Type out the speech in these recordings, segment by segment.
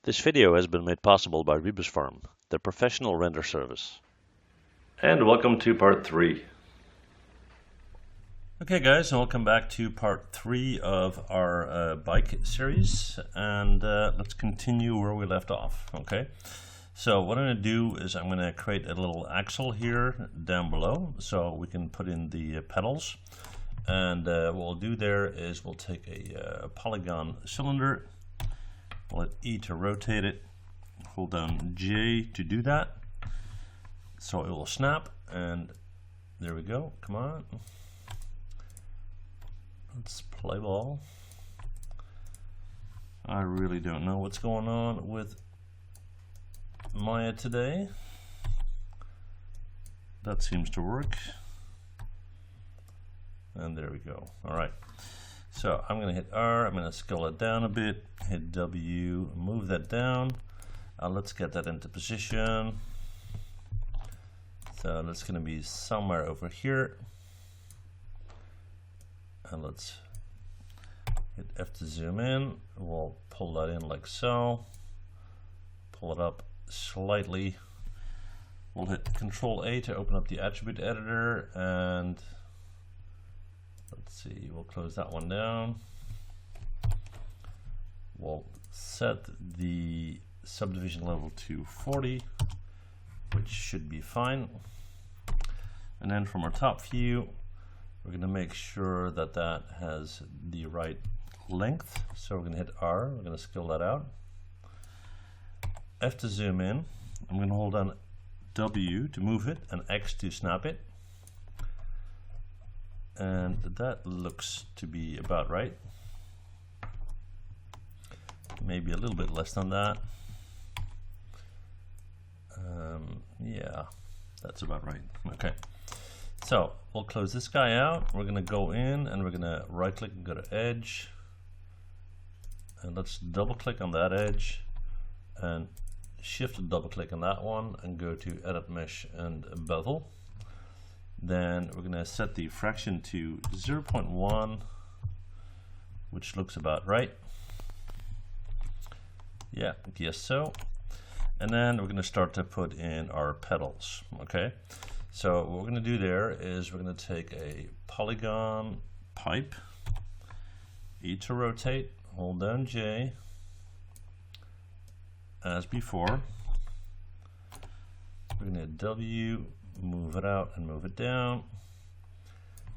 This video has been made possible by Rebus Farm, the professional render service. And welcome to part 3. Okay guys, and welcome back to part 3 of our bike series, and let's continue where we left off. Okay, so what I'm going to do is I'm going to create a little axle here down below so we can put in the pedals. And what we'll do there is we'll take a polygon cylinder, we'll hit E to rotate it, hold down J to do that, so it will snap, and there we go. Come on, let's play ball. I really don't know what's going on with Maya today. That seems to work. And there we go. All right. So I'm going to hit R. I'm going to scale it down a bit. Hit W. Move that down. Let's get that into position. So that's going to be somewhere over here. And let's hit F to zoom in. We'll pull that in like so. Pull it up slightly. We'll hit Control A to open up the attribute editor, and let's see, we'll close that one down. We'll set the subdivision level to 40, which should be fine. And then from our top view, we're going to make sure that that has the right length. So we're going to hit R, we're going to scale that out. F to zoom in. I'm going to hold down W to move it and X to snap it. And that looks to be about right. Maybe a little bit less than that. Yeah, that's about right. Okay, so we'll close this guy out. We're going to go in and we're going to right click and go to edge. And let's double click on that edge and shift double click on that one and go to edit mesh and bevel. Then we're going to set the fraction to 0.1, which looks about right. Yeah, I guess so. And then we're going to start to put in our pedals. Okay, so what we're going to do there is we're going to take a polygon pipe, E to rotate, hold down J, as before. We're going to hit W, move it out and move it down,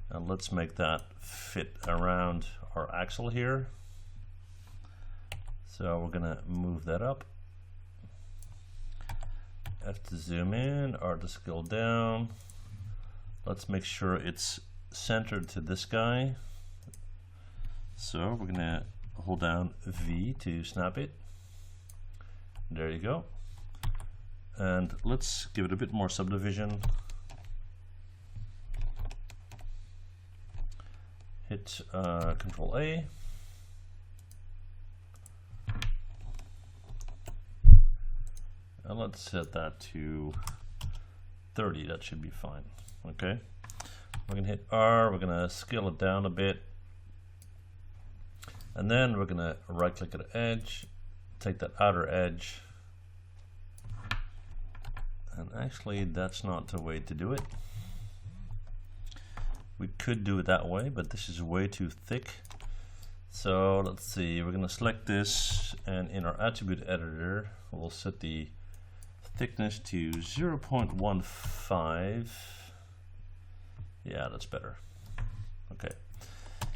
and let's make that fit around our axle here. So we're gonna move that up, F to zoom in, R to scale down. Let's make sure it's centered to this guy, so we're gonna hold down V to snap it. There you go. And let's give it a bit more subdivision. Hit Control A. And let's set that to 30. That should be fine. Okay. We're going to hit R. We're going to scale it down a bit. And then we're going to right click at the edge, take that outer edge. And actually, that's not the way to do it. We could do it that way, but this is way too thick. So let's see, we're going to select this, and in our attribute editor, we'll set the thickness to 0.15. Yeah, that's better. Okay,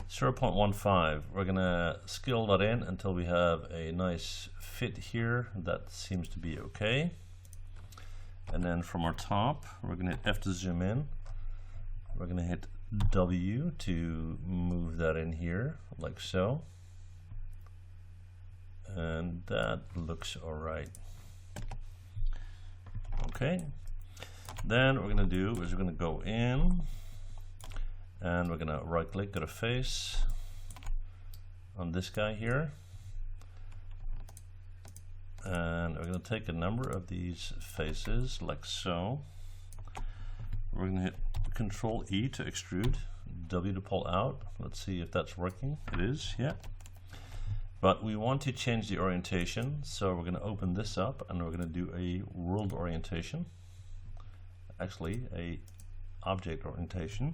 0.15. We're going to scale that in until we have a nice fit here. That seems to be okay. And then from our top, we're going to hit F to zoom in. We're going to hit W to move that in here, like so. And that looks all right. Okay. Then what we're going to do is we're going to go in, and we're going to right click, go to face on this guy here. And we're going to take a number of these faces like so. We're going to hit Control E to extrude, W to pull out. Let's see if that's working. It is, yeah. But we want to change the orientation, so we're going to open this up and we're going to do a world orientation. Actually, a object orientation.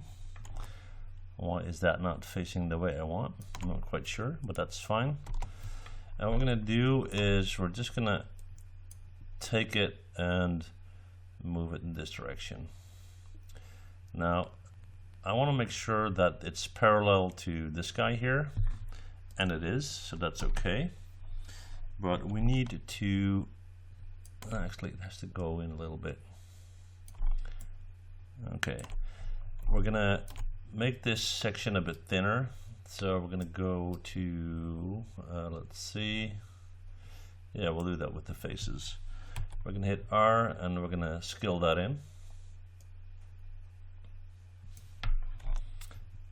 Why is that not facing the way I want? I'm not quite sure, but that's fine. And what we're going to do is we're just going to take it and move it in this direction. Now, I want to make sure that it's parallel to this guy here, and it is, so that's okay. But we need to, actually it has to go in a little bit. Okay, we're gonna make this section a bit thinner, so we're gonna go to, let's see, yeah, we'll do that with the faces. We're gonna hit R and we're gonna scale that in.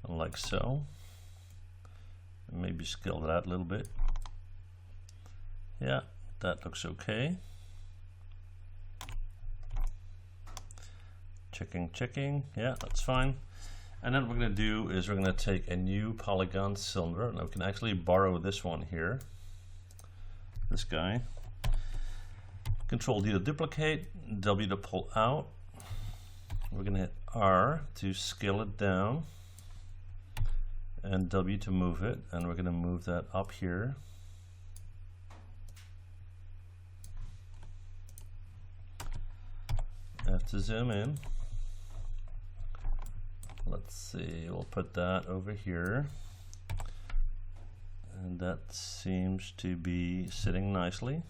Like so. Maybe scale that a little bit. Yeah, that looks okay. Checking. Yeah, that's fine. And then what we're going to do is we're going to take a new polygon cylinder, and we can actually borrow this one here. This guy. Control D to duplicate, W to pull out. We're going to hit R to scale it down, and W to move it, and we're going to move that up here. Have to zoom in. Let's see, we'll put that over here, and that seems to be sitting nicely.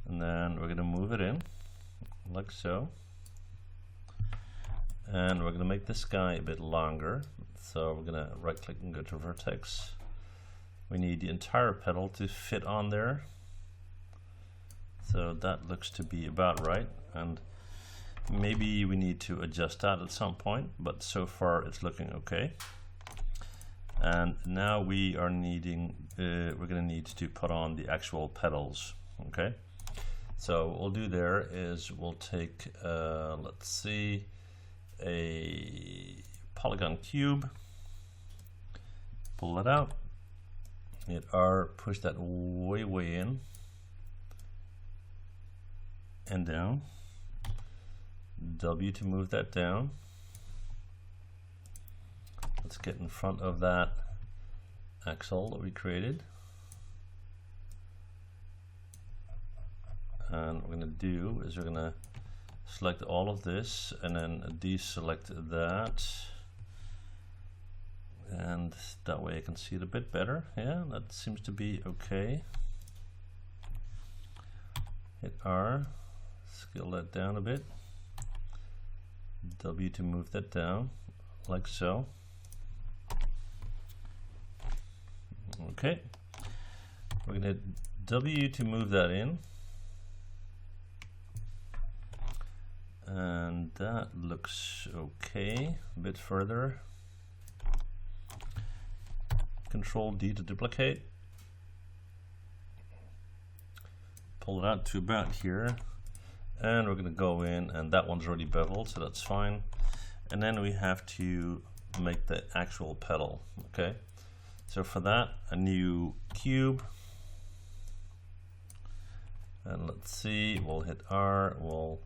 And then we're going to move it in like so. And we're going to make this guy a bit longer, so we're going to right click and go to vertex. We need the entire petal to fit on there, so that looks to be about right, and maybe we need to adjust that at some point, but so far it's looking okay. And now we are needing, we're going to need to put on the actual petals. Okay, so what we'll do there is we'll take, let's see, a polygon cube, pull it out, hit R, push that way in and down, W to move that down. Let's get in front of that axle that we created, and what we're going to do is we're going to select all of this and then deselect that, and that way I can see it a bit better. Yeah, that seems to be okay. Hit R, scale that down a bit, W to move that down like so. Okay, we're going to hit W to move that in, and that looks okay. A bit further, Control D to duplicate, pull it out to about here, and we're going to go in, and that one's already beveled, so that's fine. And then we have to make the actual petal. Okay, so for that, a new cube, and let's see, we'll hit R, we'll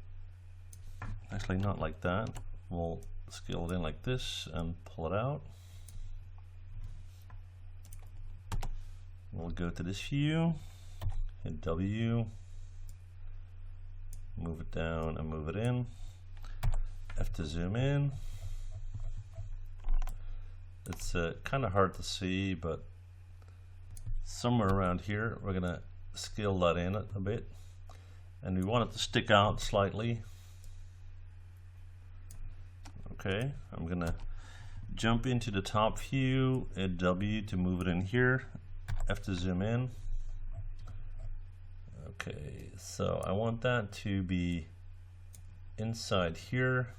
actually not like that, we'll scale it in like this and pull it out. We'll go to this view, hit W, move it down and move it in, F to zoom in. It's kind of hard to see, but somewhere around here we're gonna scale that in a bit, and we want it to stick out slightly. Okay, I'm gonna jump into the top view, hit W to move it in here, F to zoom in. Okay, so I want that to be inside here.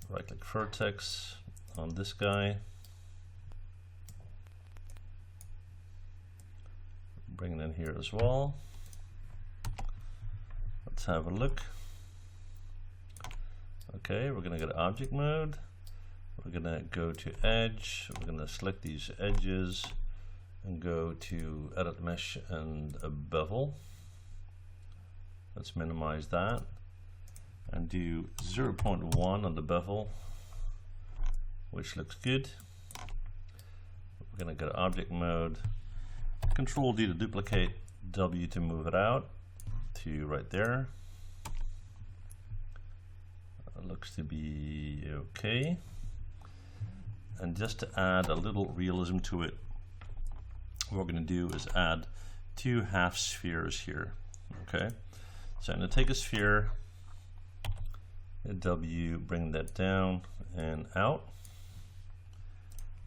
Right click vertex on this guy, bring it in here as well. Let's have a look. Okay, we're going to go to object mode, we're going to go to edge, we're going to select these edges, and go to Edit Mesh and a Bevel. Let's minimize that and do 0.1 on the bevel, which looks good. We're going to go to Object Mode, Control D to duplicate, W to move it out to right there. Looks to be okay. And just to add a little realism to it, what we're going to do is add 2 half spheres here. Okay, so I'm going to take a sphere, hit W, bring that down and out,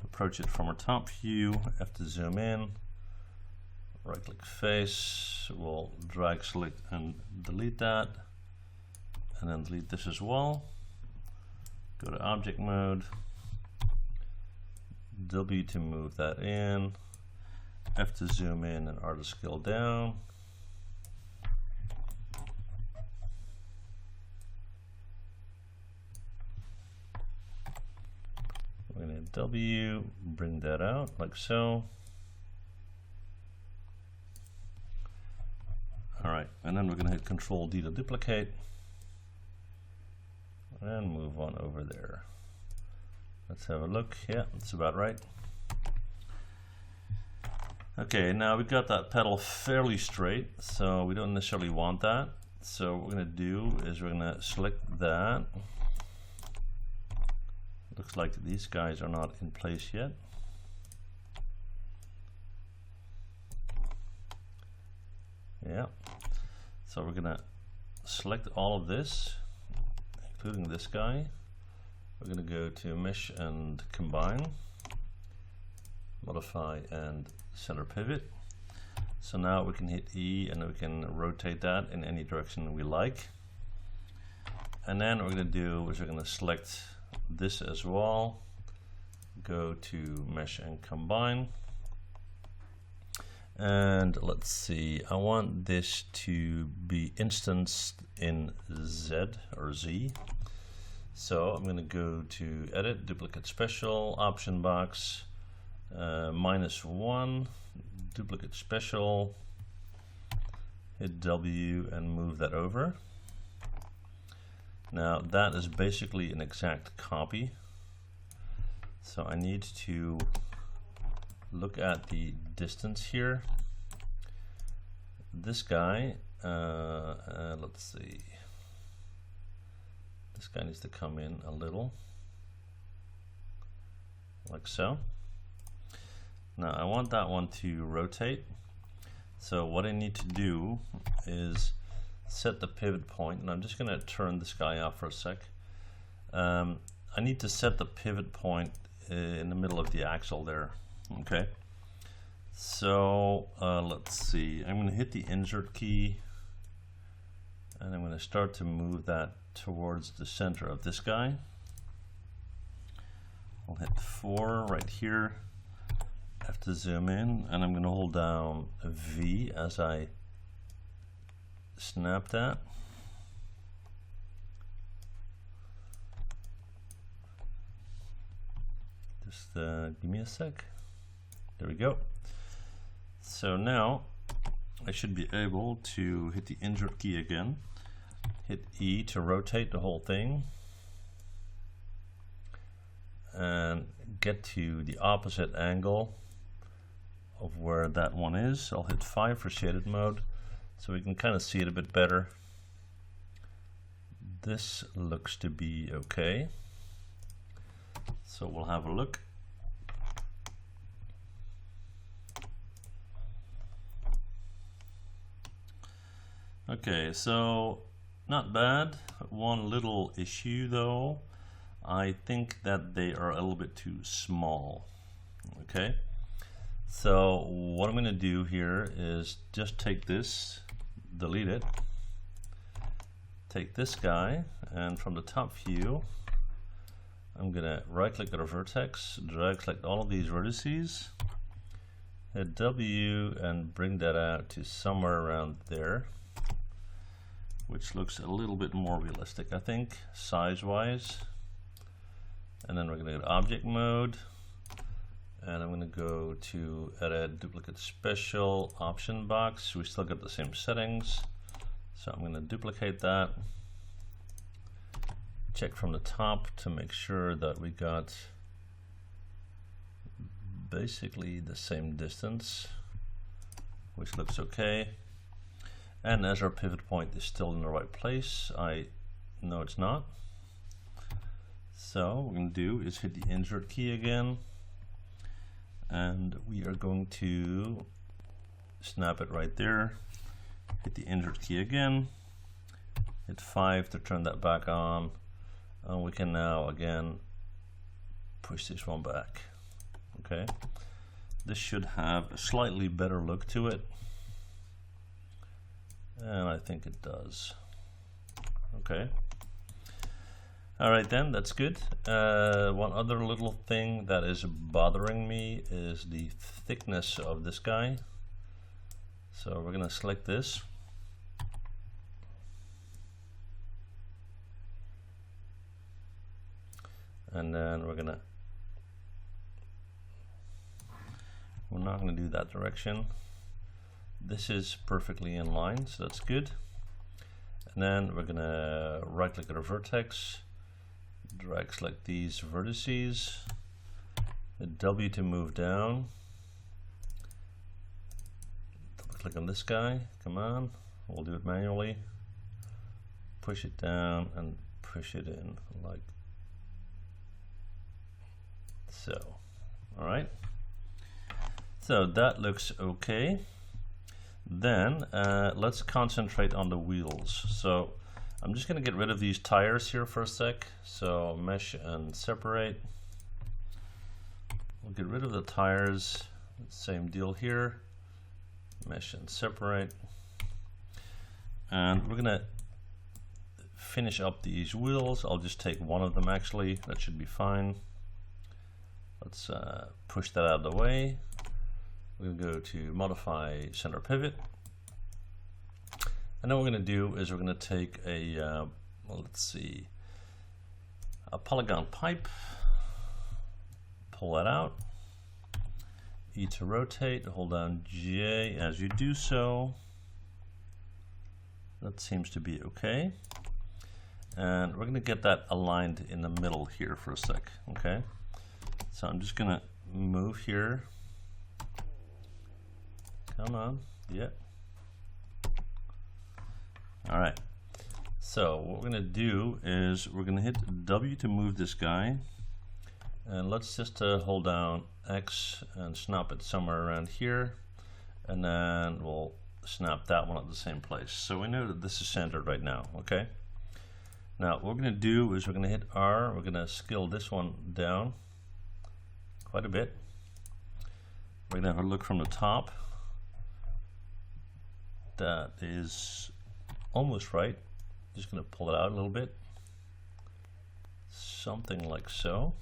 approach it from our top view, have to zoom in, right click face, we'll drag, select and delete that, and then delete this as well. Go to Object Mode, W to move that in, F to zoom in and R to scale down. We're going to W, bring that out like so. Alright, and then we're going to hit Control D to duplicate and move on over there. Let's have a look. Yeah, that's about right. Okay, now we've got that petal fairly straight, so we don't necessarily want that. So what we're going to do is we're going to select that. Looks like these guys are not in place yet. Yeah, so we're going to select all of this, including this guy. We're going to go to Mesh and Combine, Modify and Center Pivot. So now we can hit E and we can rotate that in any direction we like. And then what we're going to do is we're going to select this as well, go to Mesh and Combine, and let's see, I want this to be instanced in Z or Z. So I'm going to go to Edit, Duplicate Special, Option Box, -1, Duplicate Special, hit W and move that over. Now that is basically an exact copy. So I need to look at the distance here. This guy, let's see. This guy needs to come in a little, like so. Now I want that one to rotate. So what I need to do is set the pivot point, and I'm just going to turn this guy off for a sec. I need to set the pivot point in the middle of the axle there. Okay, so let's see, I'm going to hit the insert key and I'm going to start to move that towards the center of this guy. I'll hit 4 right here, I have to zoom in, and I'm going to hold down V as I snap that. Just give me a sec. There we go. So now I should be able to hit the insert key again, hit E to rotate the whole thing, and get to the opposite angle of where that one is. I'll hit 5 for shaded mode so we can kind of see it a bit better. This looks to be okay. So we'll have a look. Okay, so not bad. One little issue though, I think that they are a little bit too small. Okay, so what I'm going to do here is just take this, delete it, take this guy, and from the top view I'm going to right click on a vertex, drag select all of these vertices, hit W and bring that out to somewhere around there, which looks a little bit more realistic, I think, size wise. And then we're going to go to Object Mode and I'm going to go to edit duplicate special option box. We still got the same settings, so I'm going to duplicate that, check from the top to make sure that we got basically the same distance, which looks okay. And as our pivot point is still in the right place, I know it's not. So what we're going to do is hit the insert key again, and we are going to snap it right there. Hit the insert key again, hit 5 to turn that back on, and we can now again push this one back. Okay, this should have a slightly better look to it, and I think it does. Okay. Alright then, that's good. One other little thing that is bothering me is the thickness of this guy. So we're going to select this. And then we're not going to do that direction. This is perfectly in line, so that's good. And then we're going to right click at our vertex, drag select these vertices, hit W to move down, double click on this guy, come on, we'll do it manually, push it down and push it in like so. Alright, so that looks okay. Then let's concentrate on the wheels. So I'm just going to get rid of these tires here for a sec. So mesh and separate. We'll get rid of the tires. Same deal here. Mesh and separate. And we're going to finish up these wheels. I'll just take one of them actually. That should be fine. Let's push that out of the way. We're going to go to modify center pivot. And then what we're going to do is we're going to take a, well, let's see, a polygon pipe, pull that out, E to rotate, hold down J as you do so. That seems to be okay. And we're going to get that aligned in the middle here for a sec, okay? So I'm just going to move here. Come on, yeah. All right, so what we're going to do is we're going to hit W to move this guy, and let's just hold down X and snap it somewhere around here, and then we'll snap that one at the same place. So we know that this is centered right now, okay? Now what we're going to do is we're going to hit R, we're going to scale this one down quite a bit. We're going to have a look from the top. That is almost right. Just going to pull it out a little bit, something like so,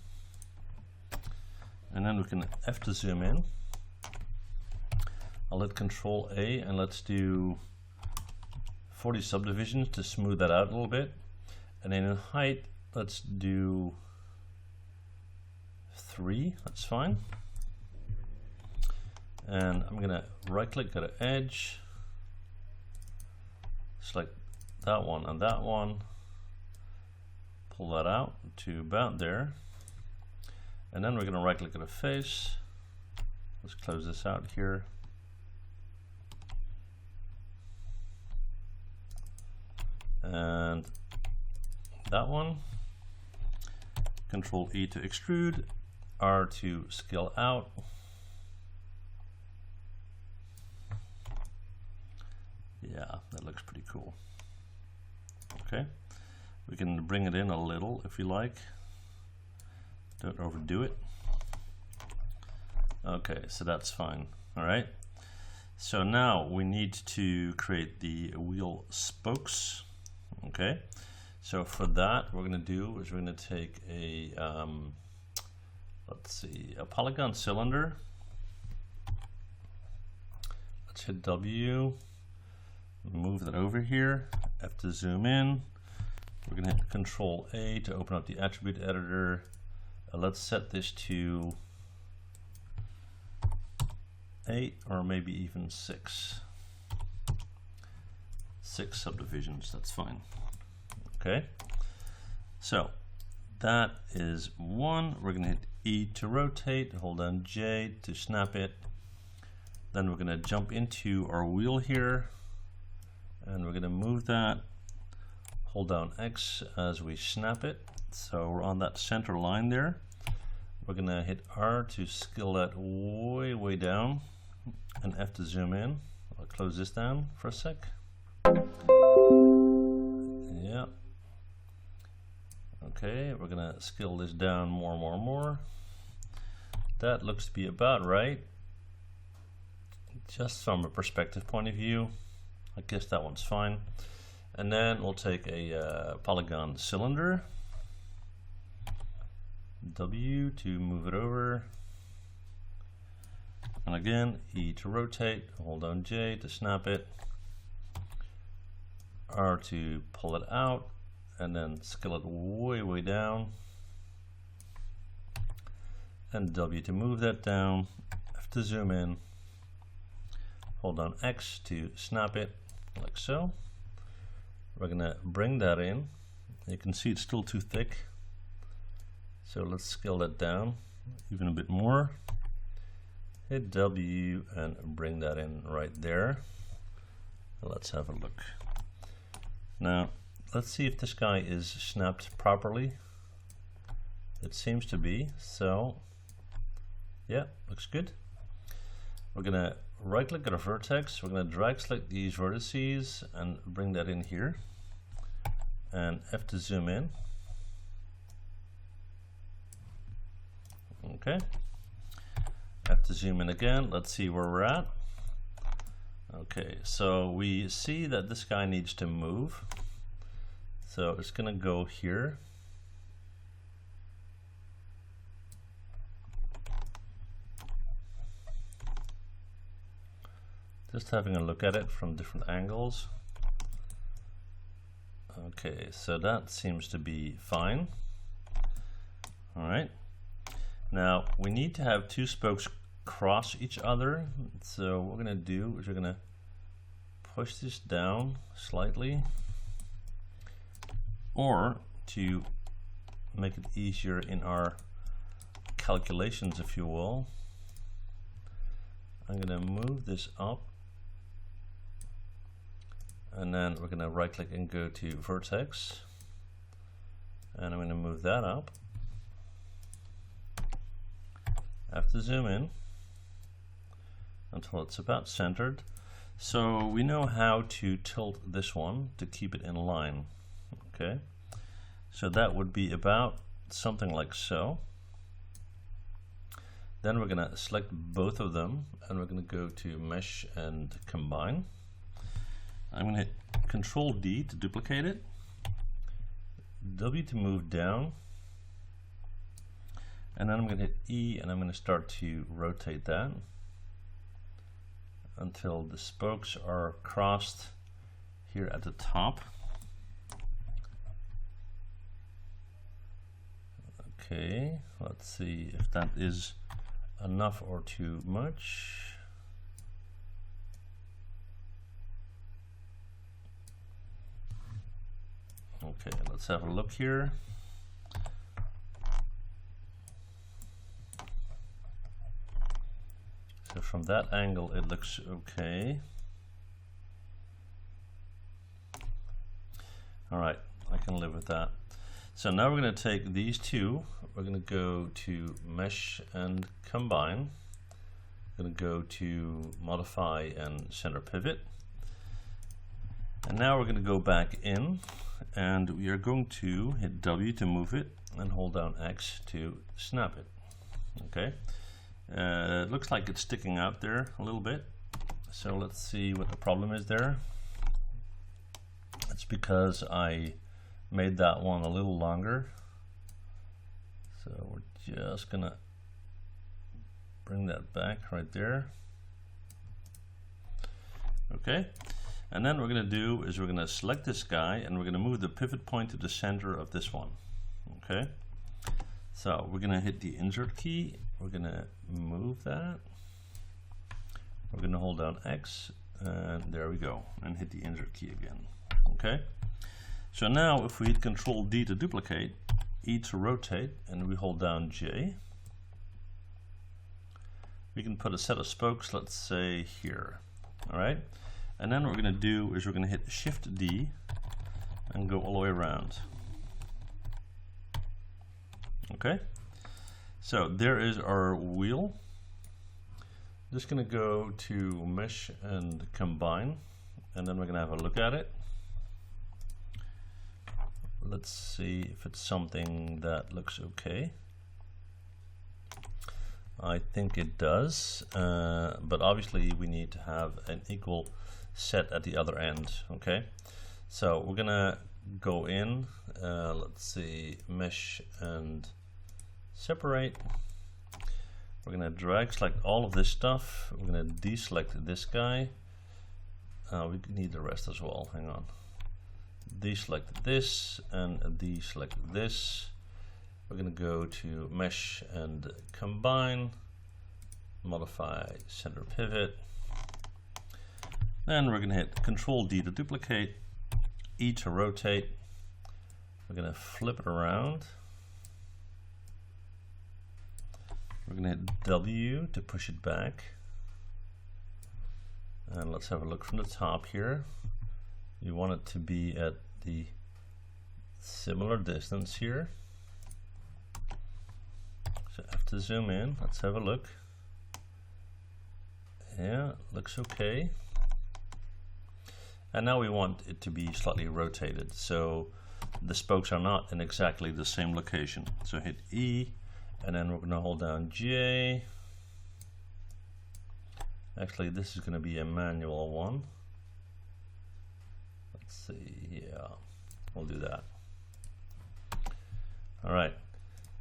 and then we can F to zoom in. I'll hit Control A and let's do 40 subdivisions to smooth that out a little bit, and then in height let's do 3. That's fine. And I'm going to right click at an edge, select that one and that one, pull that out to about there, and then we're going to right click at a face. Let's close this out here, and that one, Control E to extrude, R to scale out, yeah, that looks pretty cool. Okay, we can bring it in a little if you like, don't overdo it. Okay, so that's fine. All right, so now we need to create the wheel spokes. Okay, so for that what we're going to do is we're going to take a let's see, a polygon cylinder. Let's hit W, move that over here, F to zoom in. We're going to hit Control A to open up the attribute editor. Let's set this to 8 or maybe even 6. 6 subdivisions, that's fine. Okay, so that is 1. We're going to hit E to rotate, hold down J to snap it. Then we're going to jump into our wheel here, and we're going to move that, hold down X as we snap it. So we're on that center line there. We're going to hit R to scale that way down, and F to zoom in. I'll close this down for a sec. Yeah. Okay, we're going to scale this down more. That looks to be about right. Just from a perspective point of view, I guess that one's fine. And then we'll take a polygon cylinder, W to move it over, and again E to rotate, hold down J to snap it, R to pull it out, and then scale it way down, and W to move that down, F to zoom in, hold down X to snap it, like so. We're going to bring that in. You can see it's still too thick, so let's scale that down even a bit more. Hit W and bring that in right there. Let's have a look. Now let's see if this guy is snapped properly. It seems to be, so yeah, looks good. We're going to right click at a vertex, we're going to drag select these vertices and bring that in here, and F to zoom in. Okay, F to zoom in again. Let's see where we're at. Okay, so we see that this guy needs to move, so it's going to go here. Just having a look at it from different angles. Okay, so that seems to be fine. All right, now we need to have 2 spokes cross each other. So what we're going to do is we're going to push this down slightly, or to make it easier in our calculations, if you will, I'm going to move this up. And then we're going to right click and go to vertex, and I'm going to move that up. I have to zoom in until it's about centered. So we know how to tilt this one to keep it in line. Okay, so that would be about something like so. Then we're going to select both of them, and we're going to go to mesh and combine. I'm going to hit Control D to duplicate it, W to move down, and then I'm going to hit E, and I'm going to start to rotate that until the spokes are crossed here at the top. Okay, let's see if that is enough or too much. Okay, let's have a look here. So from that angle it looks okay. Alright, I can live with that. So now we're going to take these two, we're going to go to mesh and combine. We're going to go to modify and center pivot. And now we're going to go back in, and we are going to hit W to move it and hold down X to snap it. Okay, it looks like it's sticking out there a little bit, so let's see what the problem is there. It's because I made that one a little longer, so we're just gonna bring that back right there. Okay, and then what we're going to do is we're going to select this guy, and we're going to move the pivot point to the center of this one. Okay, so we're going to hit the insert key, we're going to move that, We're going to hold down X, and there we go, and hit the insert key again. Okay. So now if we hit Control D to duplicate, E to rotate, and we hold down J, we can put a set of spokes, let's say here. All right. And then what we're going to do is we're going to hit Shift D and go all the way around. Okay. So there is our wheel. Just going to go to Mesh and Combine, and then we're going to have a look at it. Let's see if it's something that looks okay. I think it does, but obviously we need to have an equal set at the other end. Okay, so we're gonna go in, let's see, Mesh and Separate. We're going to drag select all of this stuff. We're going to deselect this guy. We need the rest as well. Hang on. Deselect this and deselect this. We're going to go to Mesh and Combine. Modify Center Pivot. Then we're going to hit Control D to duplicate. E to rotate. We're going to flip it around. We're going to hit W to push it back. And let's have a look from the top here. You want it to be at the similar distance here. So I have to zoom in. Let's have a look. Yeah, looks okay. And now we want it to be slightly rotated, so the spokes are not in exactly the same location. So hit E, and then we're going to hold down J. Actually, this is going to be a manual one. Let's see, yeah, we'll do that. All right,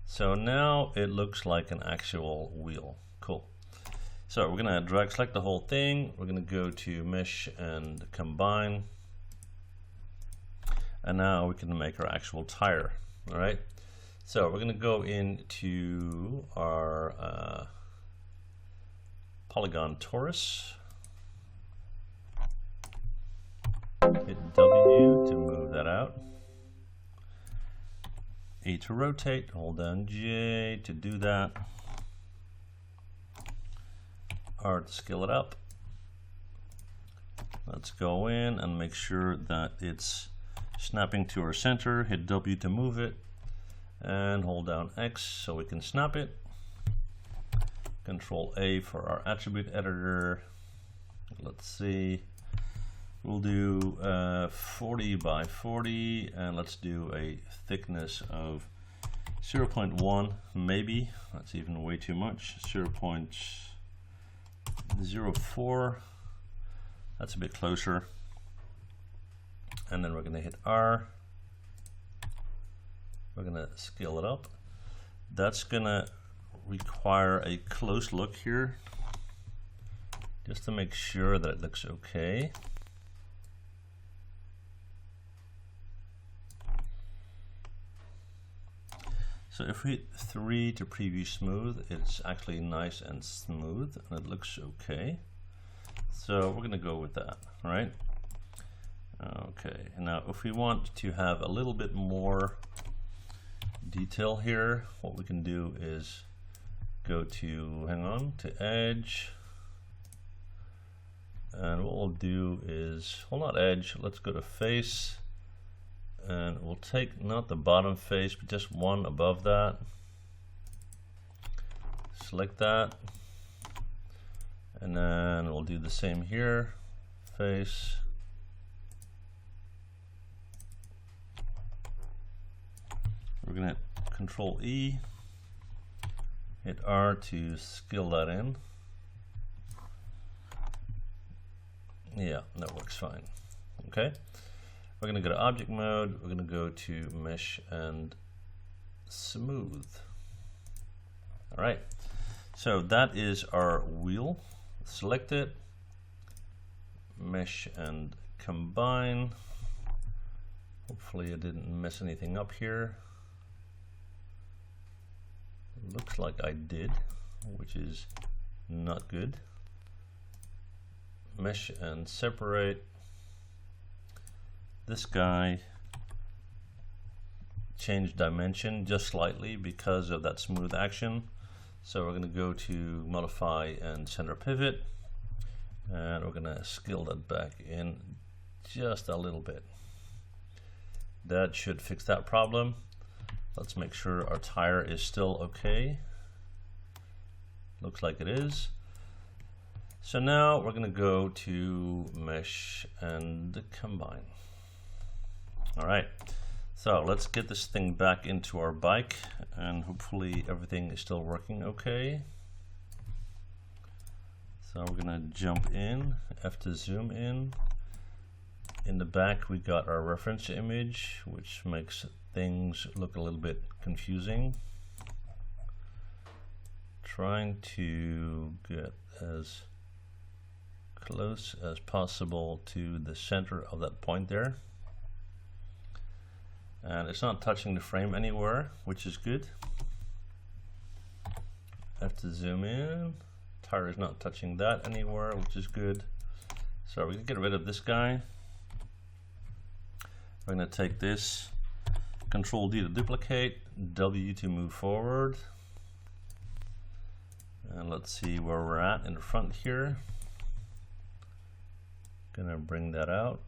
so now it looks like an actual wheel. Cool. So we're going to drag select the whole thing. We're going to go to Mesh and Combine. And now we can make our actual tire. All right. So we're going to go into our polygon torus. Hit W to move that out. E to rotate. Hold down J to do that. R to scale it up. Let's go in and make sure that it's snapping to our center. Hit W to move it and hold down X so we can snap it. Control A for our attribute editor. Let's see, we'll do 40 by 40, and let's do a thickness of 0.1 maybe. That's even way too much. 0.04, that's a bit closer. And then we're going to hit R. We're going to scale it up. That's going to require a close look here just to make sure that it looks okay. So if we hit 3 to preview smooth, it's actually nice and smooth and it looks okay. So we're going to go with that, all right? Okay, now if we want to have a little bit more detail here, what we can do is go to, hang on, to edge. And what we'll do is, well, not edge, let's go to face. And we'll take not the bottom face, but just one above that. Select that. And then we'll do the same here. Face. We're going to hit Control E. Hit R to scale that in. Yeah, that works fine. Okay. We're going to go to object mode. We're going to go to mesh and smooth. All right. So that is our wheel. Select it. Mesh and combine. Hopefully I didn't mess anything up here. Looks like I did, which is not good. mesh and separate. This guy, change dimension just slightly because of that smooth action. So we're going to go to modify and center pivot, and we're going to scale that back in just a little bit. That should fix that problem. Let's make sure our tire is still okay. Looks like it is. So now we're going to go to mesh and combine. All right, so let's get this thing back into our bike, and hopefully everything is still working okay. So we're going to jump in, F to zoom in. In the back we got our reference image, which makes things look a little bit confusing. Trying to get as close as possible to the center of that point there. And it's not touching the frame anywhere, which is good. Have to zoom in. Tire is not touching that anywhere, which is good. So we can get rid of this guy. We're going to take this, Control D to duplicate, W to move forward. And let's see where we're at in the front here. Gonna bring that out.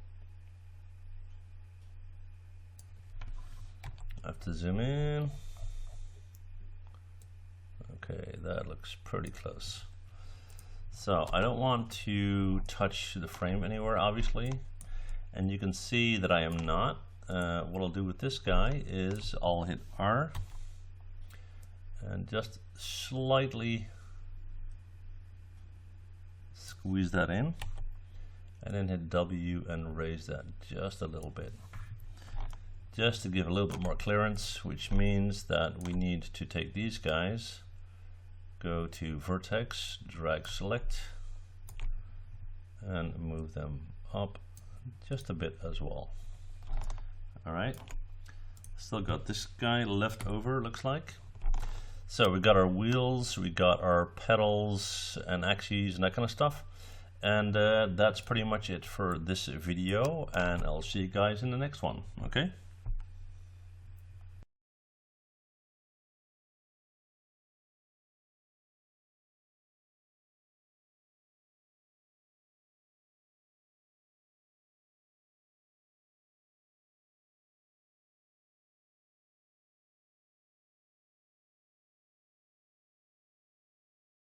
I have to zoom in. Okay, that looks pretty close. So I don't want to touch the frame anywhere, obviously, and you can see that I am not. What I'll do with this guy is I'll hit R and just slightly squeeze that in, and then hit W and raise that just a little bit, just to give a little bit more clearance, which means that we need to take these guys, go to vertex, drag select, and move them up just a bit as well. All right, still got this guy left over, looks like. So we got our wheels, we got our pedals and axes and that kind of stuff. And that's pretty much it for this video, and I'll see you guys in the next one. Okay.